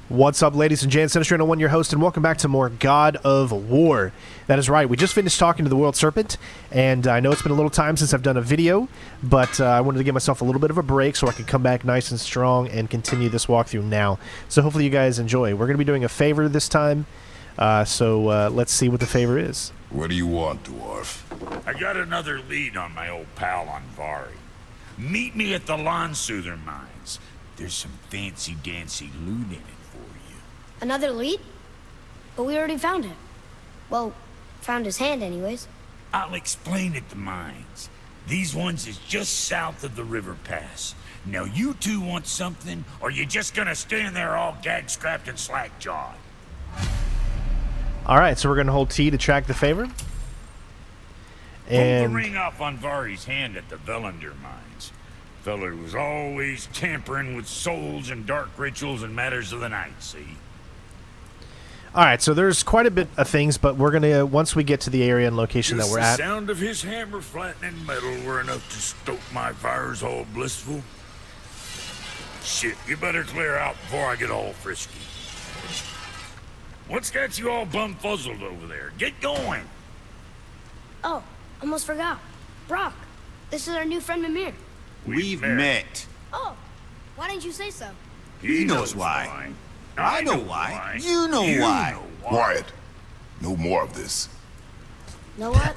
What's up, ladies and gents? CENTERSTRAIN01, your host, and welcome back to more God of War. That is right, we just finished talking to the World Serpent, and I know it's been a little time since I've done a video, but I wanted to give myself a little bit of a break so I could come back nice and strong and continue this walkthrough now. So hopefully you guys enjoy. We're going to be doing a favor this time, so let's see what the favor is. What do you want, Dwarf? I got another lead on my old pal Anvari. Meet me at the Lawn Soother mines. There's some fancy-dancy loot in it for you. Another lead? But we already found it. Well, found his hand anyways. I'll explain at the mines. These ones is just south of the river pass. Now you two want something, or you just gonna stand there all gag-strapped and slack-jawed? Alright, so we're going to hold T to track the favor. Pull And the ring off Anvari's hand at the Velander mines. Feller was always tampering with souls and dark rituals and matters of the night, see? alright, so there's quite a bit of things, but we're going to, once we get to the area and location that we're The at... sound of his hammer flattening metal were enough to stoke my fires all blissful. Shit, you better clear out before I get all frisky. What's got you all bum-fuzzled over there? Get going! Oh, almost forgot. Brock, this is our new friend Mimir. We've met. Oh, why didn't you say so? He knows why. I know why. You know why. Quiet. No more of this. Know what?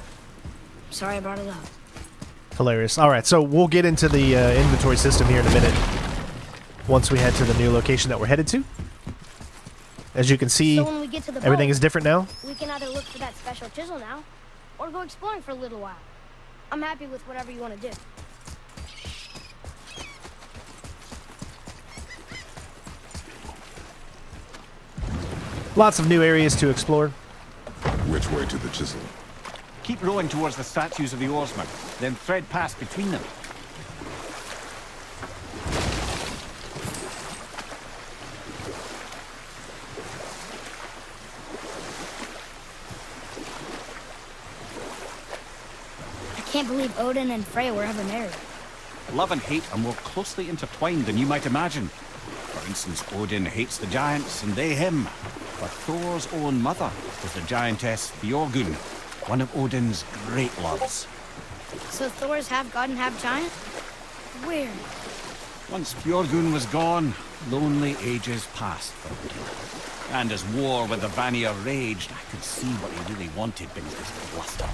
Sorry I brought it up. Hilarious. Alright, so we'll get into the inventory system here in a minute once we head to the new location that we're headed to. As you can see, So when we get to the everything boat, is different now. we can either look for that special chisel now, or go exploring for a little while. I'm happy with whatever you want to do. Lots of new areas to explore. Which way to the chisel? Keep rowing towards the statues of the oarsmen, then thread past between them. I can't believe Odin and Freya were ever married. Love and hate are more closely intertwined than you might imagine. For instance, Odin hates the giants and they him. But Thor's own mother was the giantess Fjorgun, one of Odin's great loves. So Thor's half god and half giant? Weird. Once Fjorgun was gone, lonely ages passed for Odin. And as war with the Vanir raged, I could see what he really wanted beneath his bluster.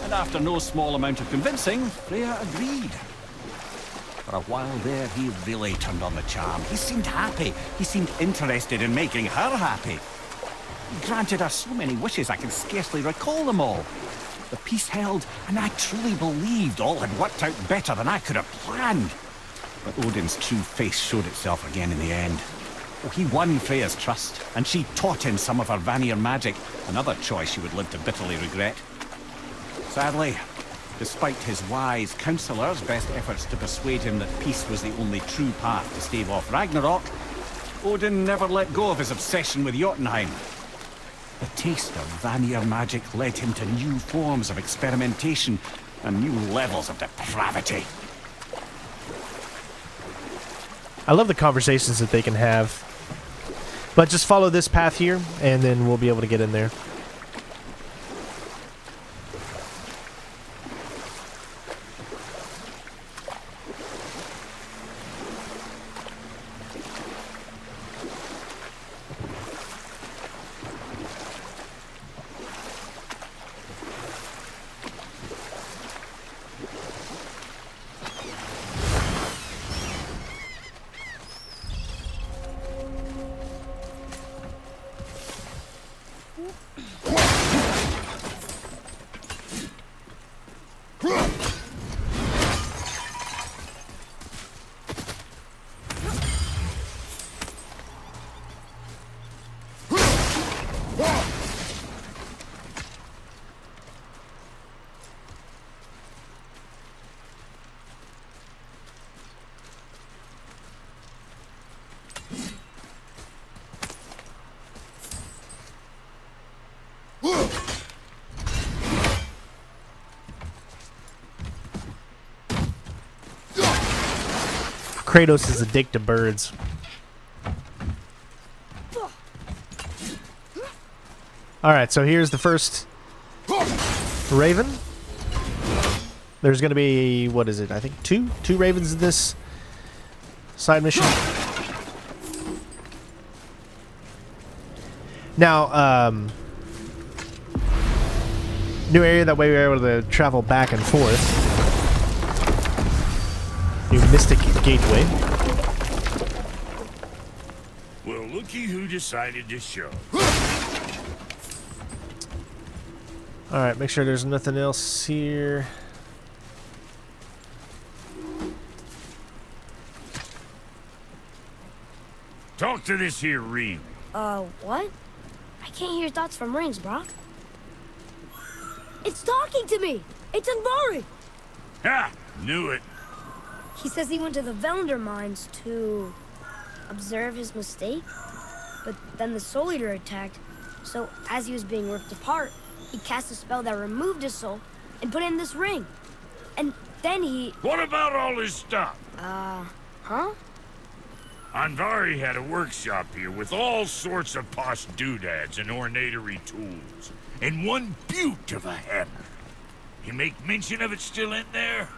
And after no small amount of convincing, Freya agreed. For a while there, he really turned on the charm. He seemed happy. He seemed interested in making her happy. He granted her so many wishes I can scarcely recall them all. The peace held, and I truly believed all had worked out better than I could have planned. But Odin's true face showed itself again in the end. Oh, he won Freya's trust, and she taught him some of her Vanir magic, another choice she would live to bitterly regret. Sadly, despite his wise counselors' best efforts to persuade him that peace was the only true path to stave off Ragnarok, Odin never let go of his obsession with Jotunheim. The taste of Vanir magic led him to new forms of experimentation and new levels of depravity. I love the conversations that they can have. But just follow this path here, and then we'll be able to get in there. Kratos is addicted to birds. Alright, so here's the first raven. There's going to be, what is it? I think two ravens in this side mission. Now, new area, that way we're able to travel back and forth. New Mystic Gateway. Well, looky who decided to show. Alright, make sure there's nothing else here. Talk to this here ring. What? I can't hear thoughts from rings, Brock. It's talking to me! It's Anvari! Ha! Knew it. He says he went to the Velander mines to observe his mistake, but then the Soul Eater attacked, so as he was being ripped apart, he cast a spell that removed his soul and put it in this ring. And then he... What about all his stuff? Huh? Anvari had a workshop here with all sorts of posh doodads and ornatery tools, and one beaut of a hammer. You make mention of it still in there?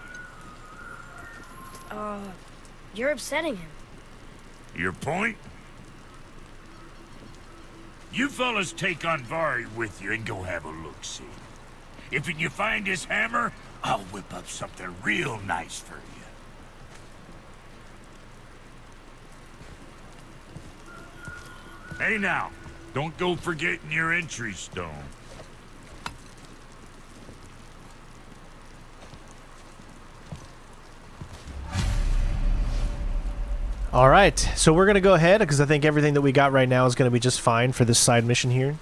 You're upsetting him. Your point? You fellas take Anvari with you and go have a look-see. If you find his hammer, I'll whip up something real nice for you. Hey now, don't go forgetting your entry stone. Alright, so we're going to go ahead, because I think everything that we got right now is going to be just fine for this side mission here.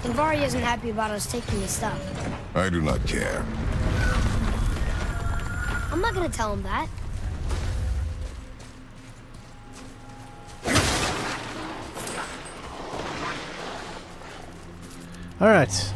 Anvari isn't happy about us taking his stuff. I do not care. I'm not gonna tell him that. All right.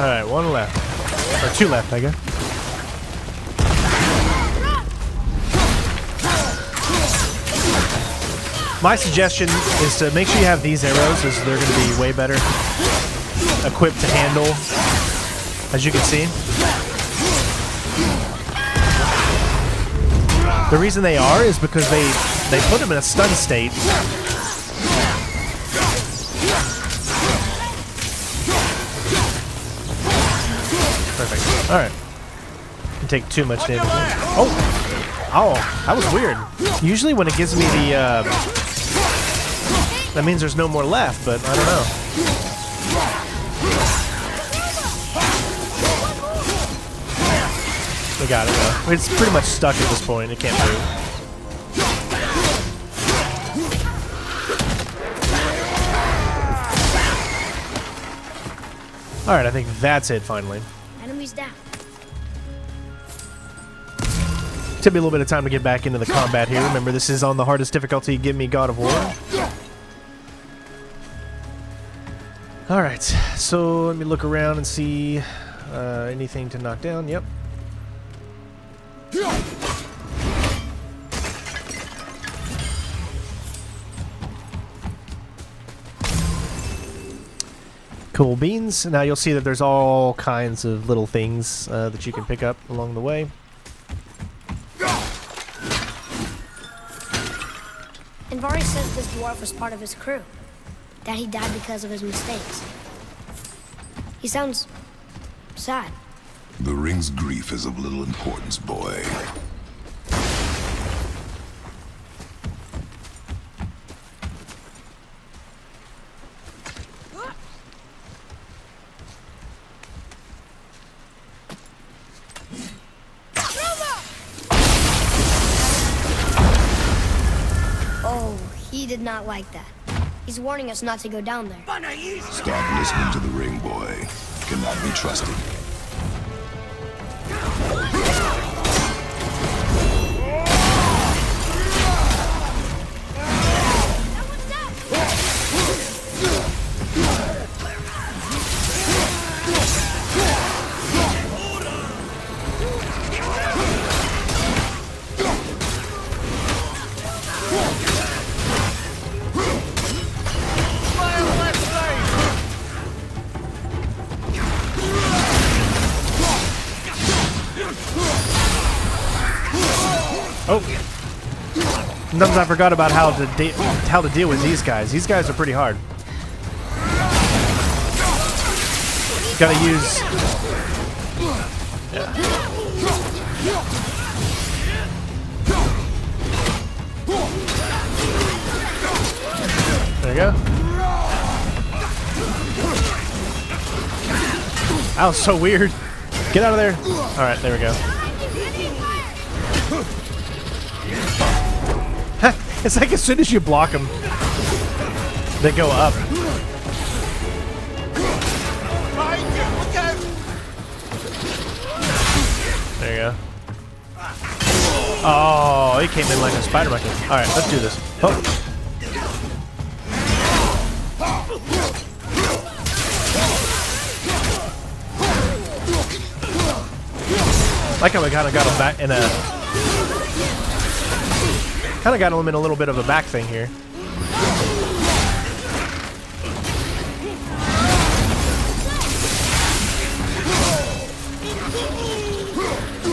Alright, one left. Or two left, I guess. My suggestion is to make sure you have these arrows, as they're going to be way better equipped to handle, as you can see. The reason they are is because they put them in a stun state. Perfect. Alright. Didn't take too much damage. Oh, that was weird. Usually when it gives me the, that means there's no more left, but I don't know. We got it though. It's pretty much stuck at this point. It can't move. Alright, I think that's it finally. Enemies down. Took me a little bit of time to get back into the combat here. Remember, this is on the hardest difficulty. Give me God of War. Alright, so let me look around and see anything to knock down. Yep. Cool beans. Now you'll see that there's all kinds of little things that you can pick up along the way. Anvari says this dwarf was part of his crew. That he died because of his mistakes. He sounds sad. The ring's grief is of little importance, boy. Oh, he did not like that. He's warning us not to go down there. Stop listening to the ring, boy. Cannot be trusted. Oh, sometimes I forgot about how to deal with these guys. These guys are pretty hard. Gotta use. Yeah. There you go. That was so weird. Get out of there. All right, there we go. It's like as soon as you block them, they go up. There you go. Oh, he came in like a spider monkey. All right, let's do this. Oh. Like how we kind of got him back in a. Kind of got him in a little bit of a back thing here.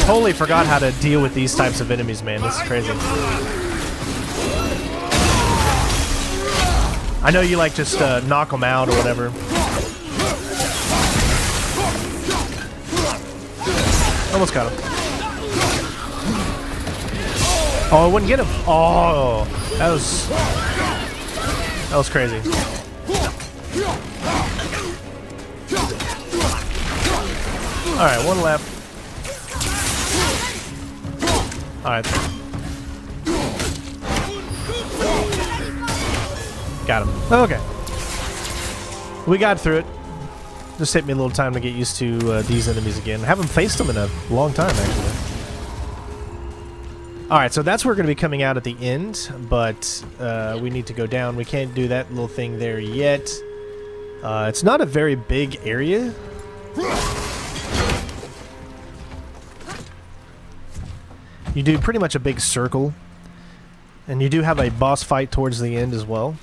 Totally forgot how to deal with these types of enemies, man. This is crazy. I know you like just knock them out or whatever. Almost got him. Oh, I wouldn't get him. Oh, that was crazy. All right, one left. All right. Got him. Okay. We got through it. Just took me a little time to get used to these enemies again. I haven't faced them in a long time, actually. Alright, so that's where we're going to be coming out at the end, but we need to go down. We can't do that little thing there yet. It's not a very big area. You do pretty much a big circle. And you do have a boss fight towards the end as well.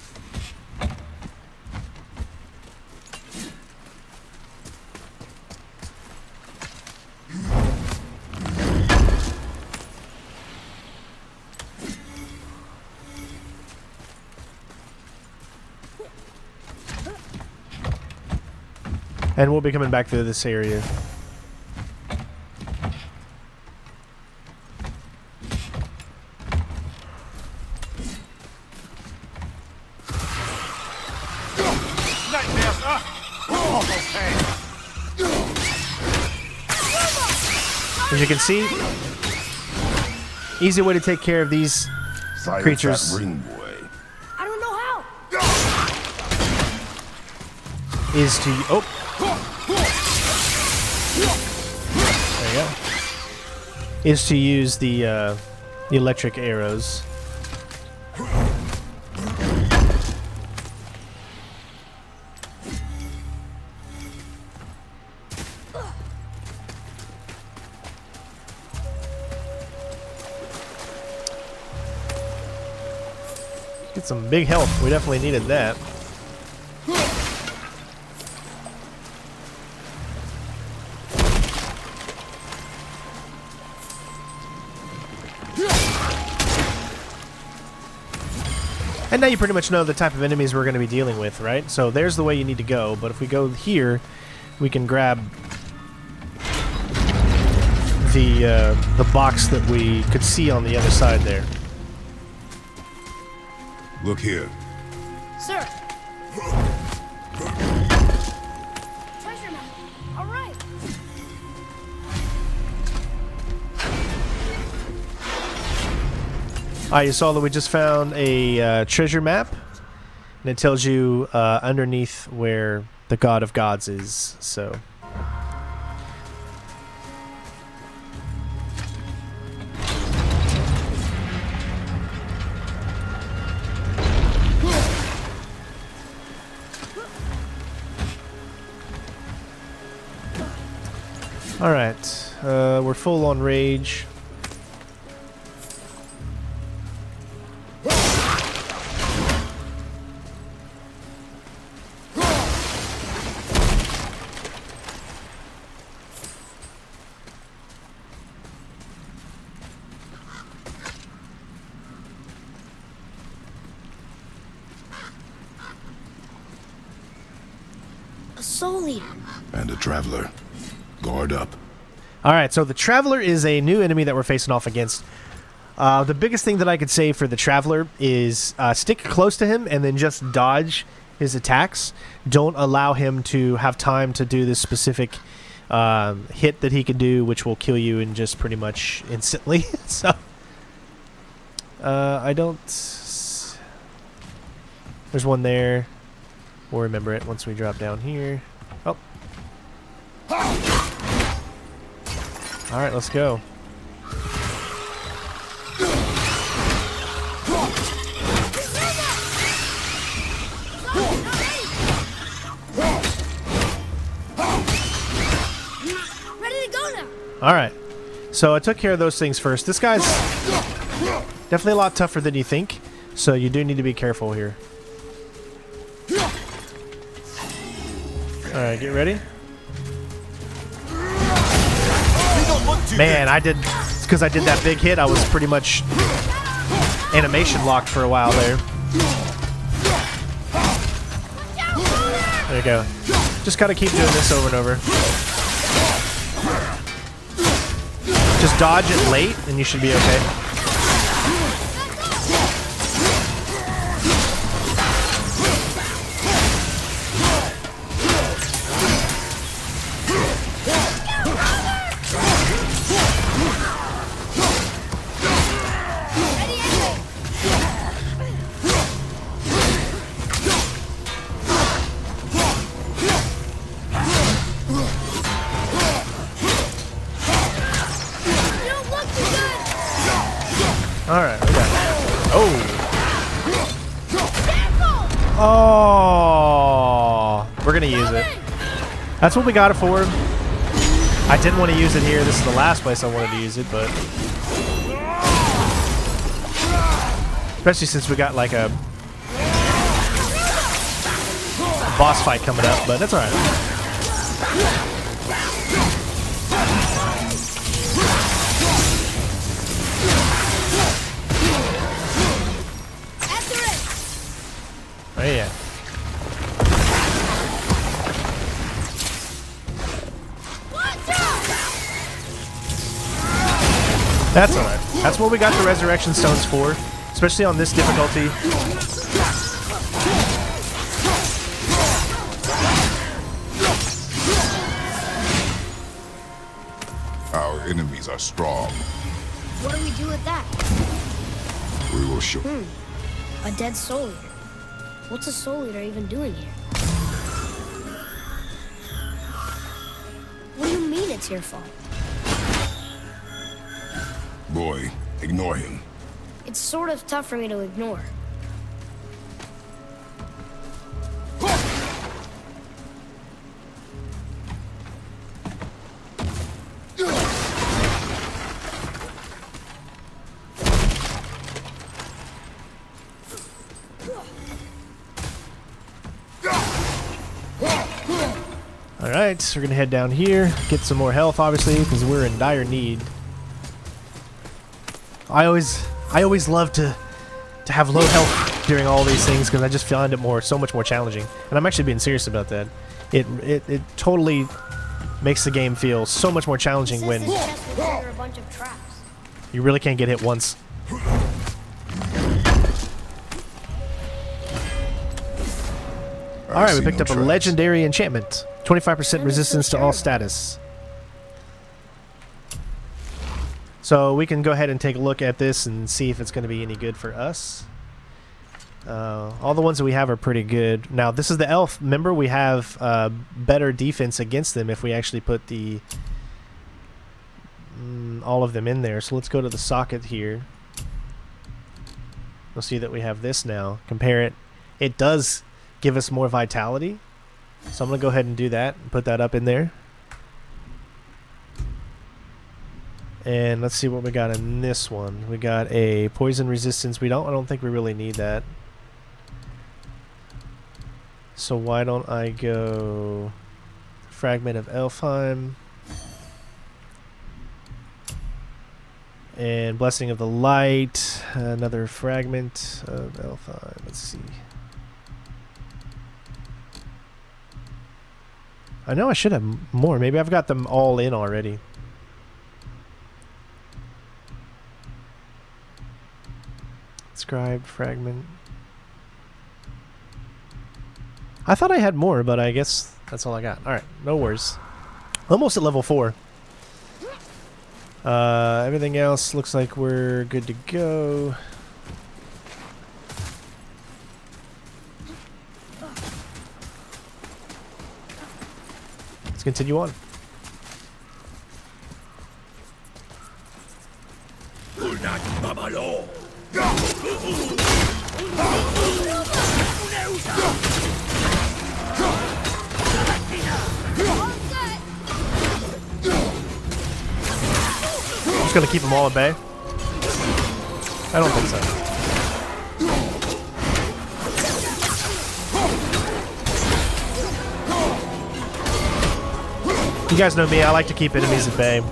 And we'll be coming back through this area. As you can see, easy way to take care of these creatures. That ring, boy. I don't know how. Is to there you go. Is to use the electric arrows. Get some big health. We definitely needed that. And now you pretty much know the type of enemies we're going to be dealing with, right? So there's the way you need to go, but if we go here, we can grab the box that we could see on the other side there. Look here. Sir. Treasure map. All right. You saw that we just found a treasure map, and it tells you underneath where the God of Gods is, so... Alright, we're full on rage. A soul eater. And a traveler. Guard up. Alright, so the Traveler is a new enemy that we're facing off against. The biggest thing that I could say for the Traveler is stick close to him and then just dodge his attacks. Don't allow him to have time to do this specific hit that he can do, which will kill you in just pretty much instantly. So, I don't... There's one there. We'll remember it once we drop down here. Oh. Alright, let's go. Ready to go now. Alright. So I took care of those things first. This guy's definitely a lot tougher than you think, so you do need to be careful here. Alright, get ready. Man, it's because I did that big hit, I was pretty much animation locked for a while there. There you go. Just gotta keep doing this over and over. Just dodge it late and you should be okay. Alright, we got it. Oh! We're gonna use it. That's what we got it for. I didn't want to use it here. This is the last place I wanted to use it, but... Especially since we got like a boss fight coming up, but that's alright. Oh yeah. That's alright. That's what we got the resurrection stones for, especially on this difficulty. Our enemies are strong. What do we do with that? We will show. A dead soul eater. What's a soul eater even doing here? What do you mean it's your fault? Boy, ignore him. It's sort of tough for me to ignore. Alright, so we're gonna head down here, get some more health, obviously, because we're in dire need. I always love to have low health doing all these things because I just find it so much more challenging. And I'm actually being serious about that. It totally makes the game feel so much more challenging when A bunch of traps. you really can't get hit once. Alright, we picked up a legendary enchantment. 25% resistance to all status. So we can go ahead and take a look at this and see if it's going to be any good for us. All the ones that we have are pretty good. Now, this is the elf. Remember, we have better defense against them if we actually put the all of them in there. So let's go to the socket here. We'll see that we have this now. Compare it. It does give us more vitality. So I'm going to go ahead and do that and put that up in there. And let's see what we got in this one. We got a poison resistance. I don't think we really need that. So why don't I go Fragment of Elfheim and Blessing of the Light, another Fragment of Elfheim. Let's see. I know I should have more. Maybe I've got them all in already. Scribed Fragment. I thought I had more, but I guess that's all I got. Alright, no worries. Almost at level 4. Everything else looks like we're good to go. Let's continue on. Just gonna keep them all at bay? I don't think so. You guys know me, I like to keep enemies at bay.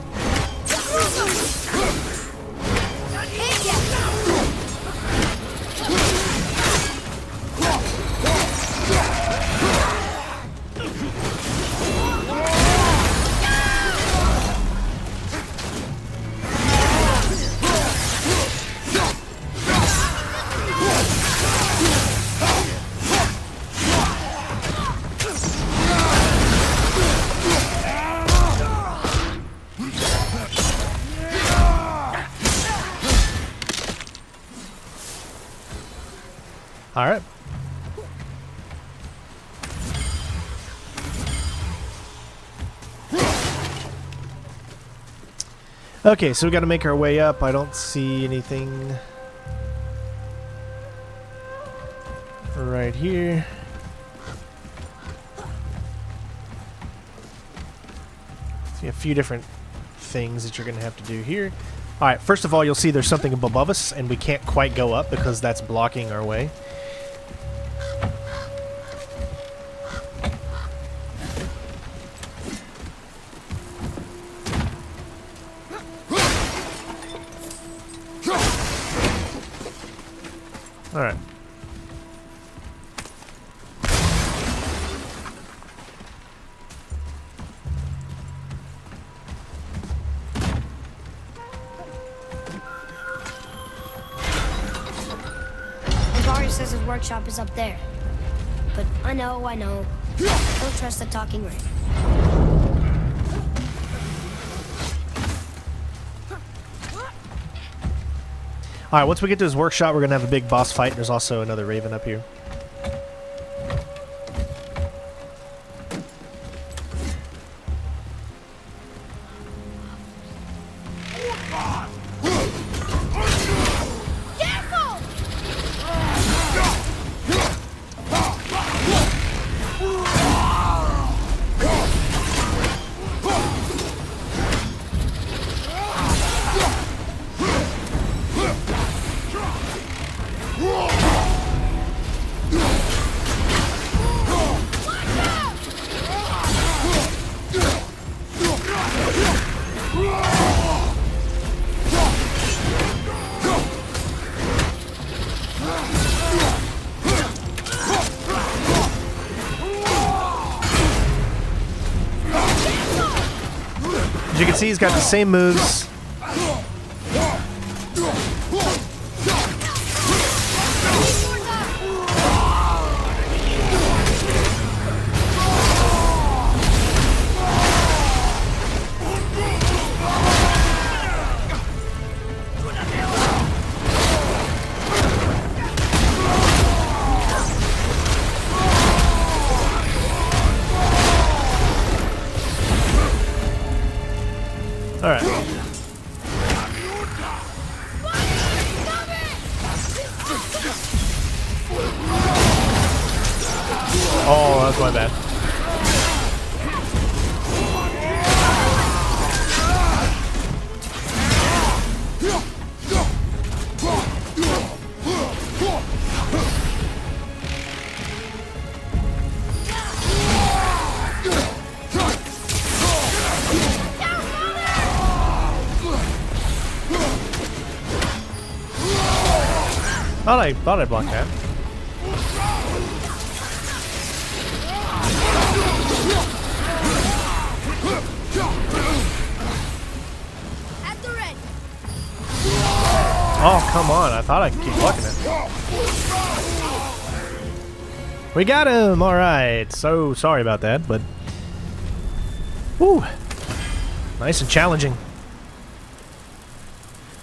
All right. Okay, so we got to make our way up. I don't see anything right here. See a few different things that you're going to have to do here. All right, first of all, you'll see there's something above us, and we can't quite go up because that's blocking our way. All right. Says his workshop is up there. But I know. Don't trust the talking ring. Alright, once we get to his workshop, we're going to have a big boss fight. There's also another raven up here. can see, he's got the same moves. All right. Oh, that's my bad. Thought I blocked that. At the ready. Oh, come on. I thought I could keep blocking it. We got him. All right. So sorry about that, but whew. Nice and challenging.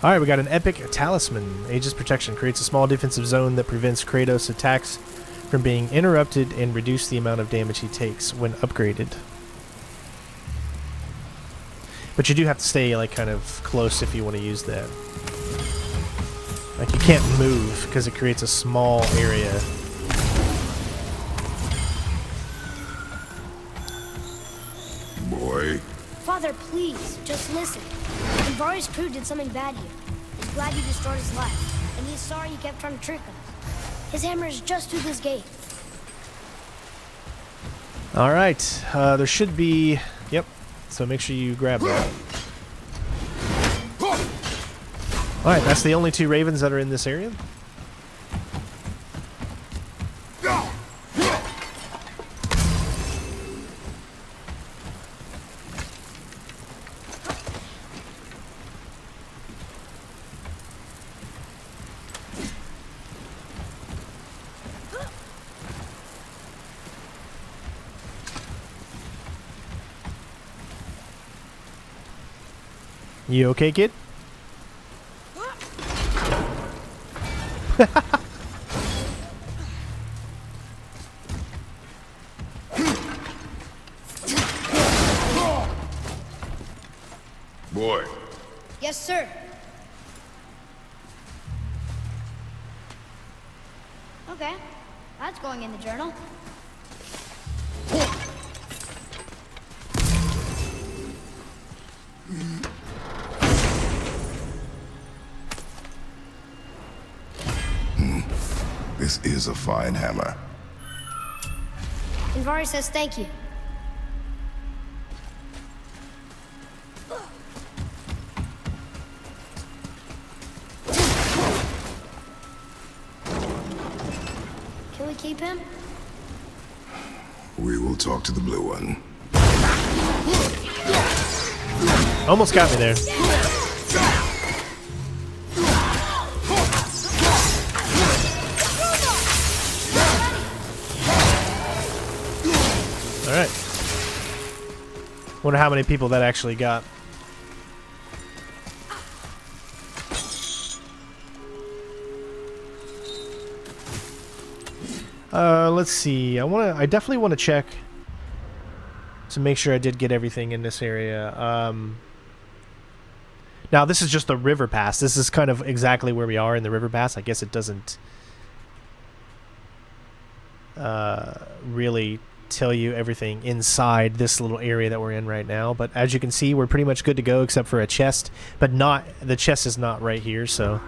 Alright, we got an epic Talisman. Aegis protection creates a small defensive zone that prevents Kratos' attacks from being interrupted and reduce the amount of damage he takes when upgraded. But you do have to stay like kind of close if you want to use that. Like you can't move because it creates a small area. Boy. Father, please, just listen. Anvari's crew did something bad here. He's glad you destroyed his life, and he's sorry you kept trying to trick him. His hammer is just through this gate. Alright, there should be... Yep, so make sure you grab that. Alright, that's the only two ravens that are in this area. You okay, kid? Boy. Yes, sir. Okay, that's going in the journal. This is a fine hammer. Anvari says thank you. Can we keep him? We will talk to the blue one. Almost got me there. Alright. Wonder how many people that actually got. Let's see. I definitely want to check to make sure I did get everything in this area. Now this is just the river pass. This is kind of exactly where we are in the river pass. I guess it doesn't really tell you everything inside this little area that we're in right now, but as you can see, we're pretty much good to go except for a chest, but the chest is not right here, so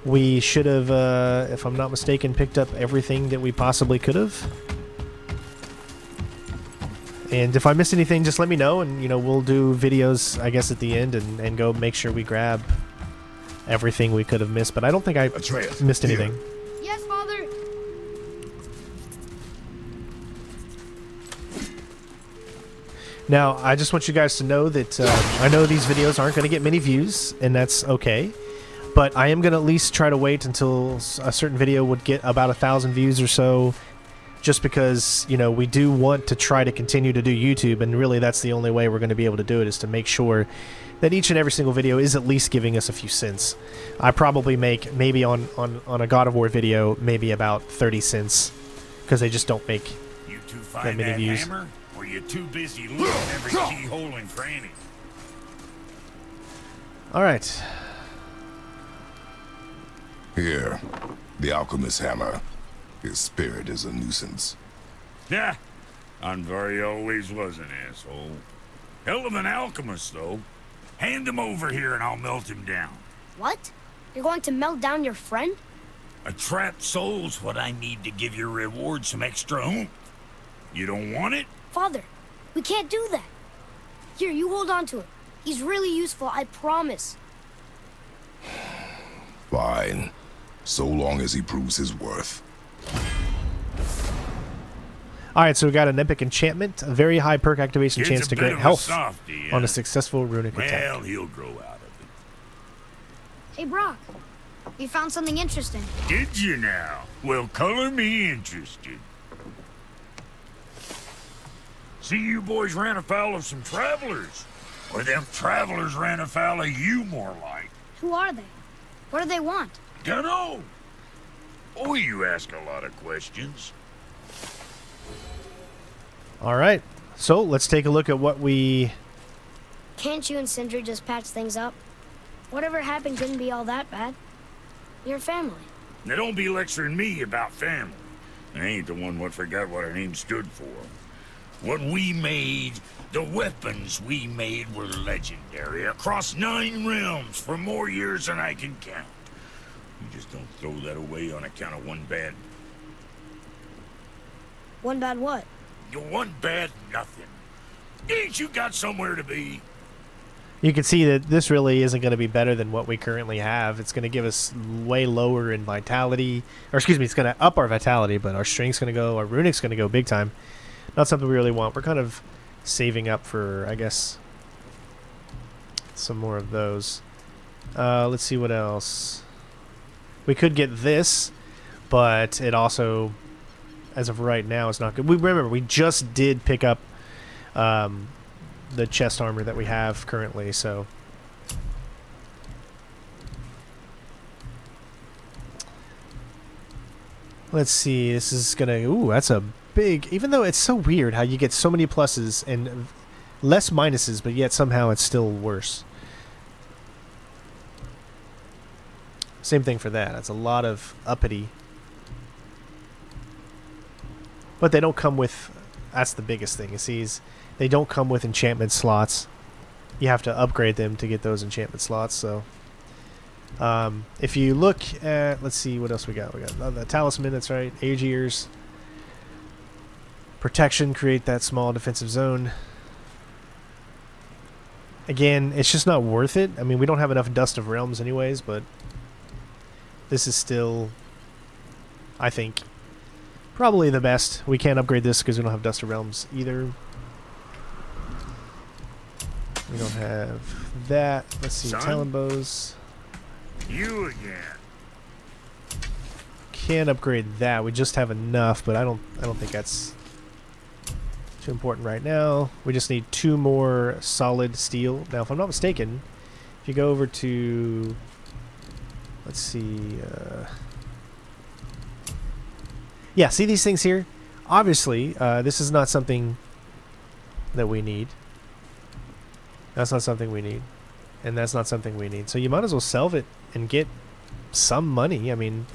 we should have, if I'm not mistaken, picked up everything that we possibly could have. And if I missed anything, just let me know, and we'll do videos, I guess, at the end and go make sure we grab everything we could have missed, but I don't think I missed anything. Here. Yes, Father. Now, I just want you guys to know that I know these videos aren't going to get many views, and that's okay. But I am going to at least try to wait until a certain video would get about 1,000 views or so, just because, you know, we do want to try to continue to do YouTube, and really that's the only way we're going to be able to do it, is to make sure that each and every single video is at least giving us a few cents. I probably make, maybe on a God of War video, maybe about 30 cents, because they just don't make You two that find many that views. hammer, or you too busy looting every keyhole and cranny? Alright. Here, the Alchemist Hammer. His spirit is a nuisance. Yeah, Anvari always was an asshole. Hell of an alchemist, though. Hand him over here and I'll melt him down. What? You're going to melt down your friend? A trapped soul's what I need to give your reward some extra oomph. You don't want it? Father, we can't do that. Here, you hold on to it. He's really useful, I promise. Fine. So long as he proves his worth. Alright, so we got an epic enchantment, a very high perk activation Kid's chance a to bit grant of a health softie, on huh? a successful runic Well, attack. he'll grow out of it. Hey, Brock, we found something interesting. Did you now? Well, color me interested. See, you boys ran afoul of some travelers. Or them travelers ran afoul of you, more like. Who are they? What do they want? Dunno. Oh, you ask a lot of questions. Alright, so let's take a look at what we... Can't you and Sindri just patch things up? Whatever happened couldn't be all that bad. You're family. Now don't be lecturing me about family. I ain't the one what forgot what our name stood for. What we made, the weapons we made were legendary across 9 realms for more years than I can count. You just don't throw that away on account of one bad... One bad what? One bad nothing. Ain't you got somewhere to be? You can see that this really isn't going to be better than what we currently have. It's going to give us way lower in vitality. Or excuse me, it's going to up our vitality, but our strength's going to go, our runic's going to go big time. Not something we really want. We're kind of saving up for, I guess, some more of those. Let's see what else. We could get this, but it also, as of right now, is not good. We remember, we just did pick up the chest armor that we have currently, so... Let's see, this is gonna... Ooh, that's a big... Even though it's so weird how you get so many pluses and less minuses, but yet somehow it's still worse. Same thing for that. That's a lot of uppity. But they don't come with... That's the biggest thing. You see, they don't come with enchantment slots. You have to upgrade them to get those enchantment slots, so... if you look at... Let's see what else we got. We got the Talisman, that's right. Aegis. Protection, create that small defensive zone. Again, it's just not worth it. I mean, we don't have enough Dust of Realms anyways, but... This is still... I think... Probably the best. We can't upgrade this because we don't have Dust of Realms either. We don't have that. Let's see, Son? Talon Bows. You again. Can't upgrade that. We just have enough, but I don't think that's too important right now. We just need 2 more solid steel. Now, if I'm not mistaken, if you go over to, let's see, yeah, see these things here? Obviously, this is not something that we need. That's not something we need. And that's not something we need. So you might as well sell it and get some money. I mean...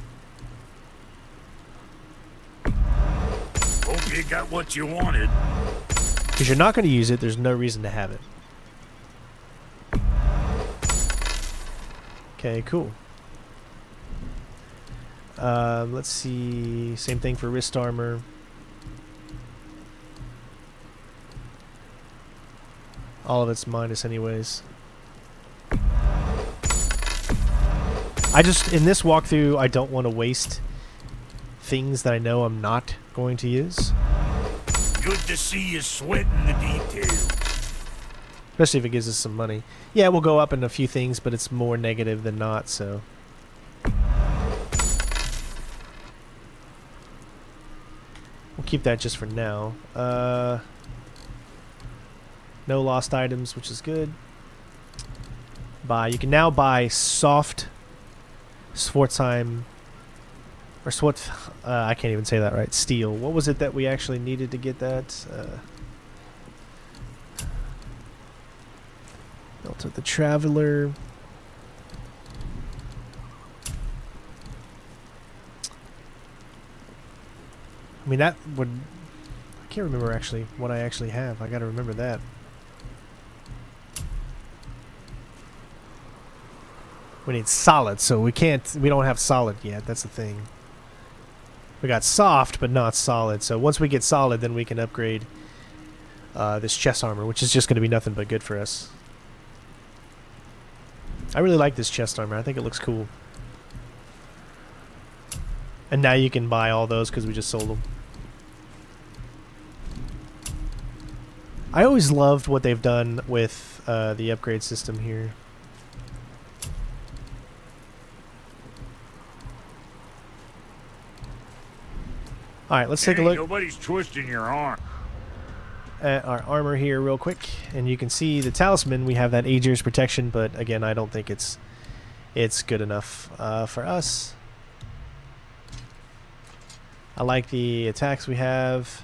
Hope you got what you wanted. Because you're not going to use it, there's no reason to have it. Okay, cool. Let's see. Same thing for wrist armor. All of it's minus anyways. I just, in this walkthrough, I don't want to waste things that I know I'm not going to use. Good to see you sweating the details. Especially if it gives us some money. Yeah, we'll go up in a few things, but it's more negative than not, so. We'll keep that just for now. No lost items, which is good. Buy. You can now buy soft Swartzheim, or I can't even say that right. Steel. What was it that we actually needed to get that? Belt of the Traveler. I mean, that would... I can't remember actually what I actually have. I gotta remember that. We need solid, so we don't have solid yet. That's the thing. We got soft, but not solid. So once we get solid, then we can upgrade this chest armor, which is just going to be nothing but good for us. I really like this chest armor. I think it looks cool. And now you can buy all those because we just sold them. I always loved what they've done with the upgrade system here. Alright, let's take a look Nobody's twisting your arm. at our armor here real quick. And you can see the Talisman, we have that Aegis protection, but again, I don't think it's good enough for us. I like the attacks we have.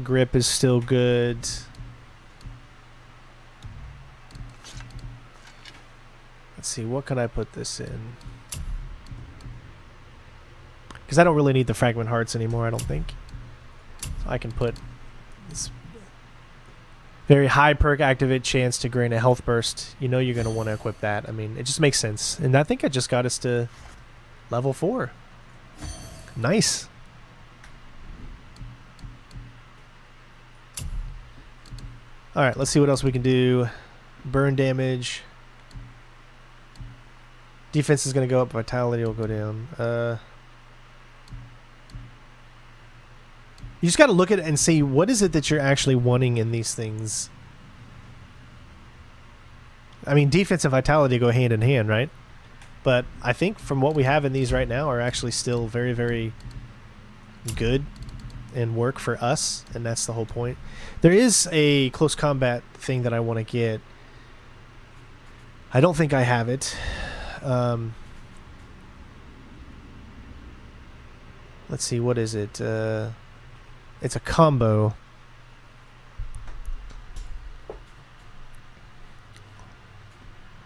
Grip is still good. Let's see, what can I put this in? Because I don't really need the fragment hearts anymore, I don't think. So I can put this very high perk activate chance to gain a health burst. You know you're going to want to equip that. I mean, it just makes sense. And I think I just got us to level 4. Nice. Alright, let's see what else we can do. Burn damage. Defense is going to go up, vitality will go down. You just got to look at it and see what is it that you're actually wanting in these things. I mean, defense and vitality go hand in hand, right? But I think from what we have in these right now are actually still very, very good and work for us, and that's the whole point. There is a close combat thing that I want to get. I don't think I have it. Let's see, what is it? It's a combo.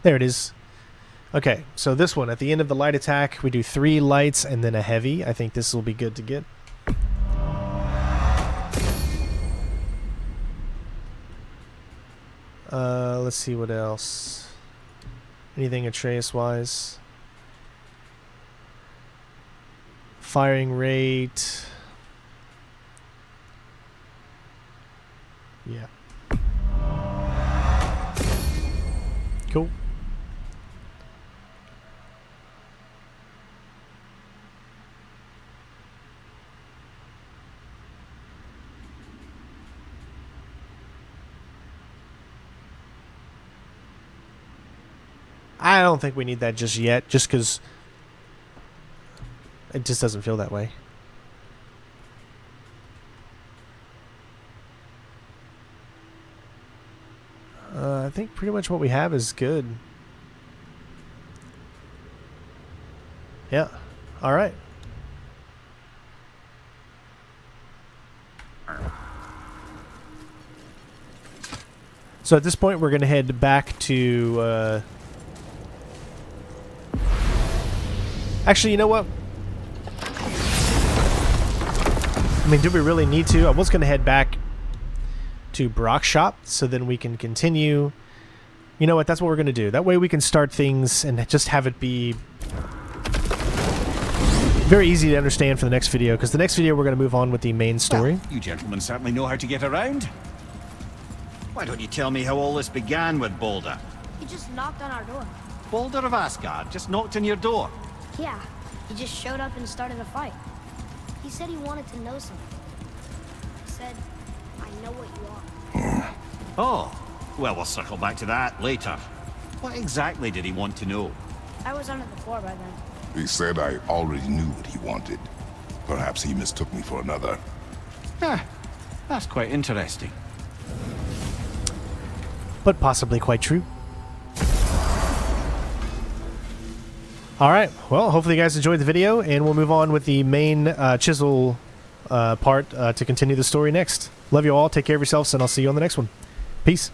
There it is. Okay, so this one, at the end of the light attack, we do 3 lights and then a heavy. I think this will be good to get. Let's see what else. Anything Atreus-wise? Firing rate. Yeah. Cool. I don't think we need that just yet, just because it just doesn't feel that way. I think pretty much what we have is good. Yeah. All right. So at this point, we're going to head back to... Actually, you know what? I mean, do we really need to? I was going to head back to Brock's shop, so then we can continue. You know what? That's what we're going to do. That way we can start things and just have it be very easy to understand for the next video, because the next video we're going to move on with the main story. Well, you gentlemen certainly know how to get around. Why don't you tell me how all this began with Boulder? He just knocked on our door. Boulder of Asgard just knocked on your door. Yeah, he just showed up and started a fight. He said he wanted to know something. He said, I know what you are. Oh, well, we'll circle back to that later. What exactly did he want to know? I was under the floor by then. He said I already knew what he wanted. Perhaps he mistook me for another. That's quite interesting. But possibly quite true. Alright, well, hopefully you guys enjoyed the video, and we'll move on with the main chisel part to continue the story next. Love you all, take care of yourselves, and I'll see you on the next one. Peace.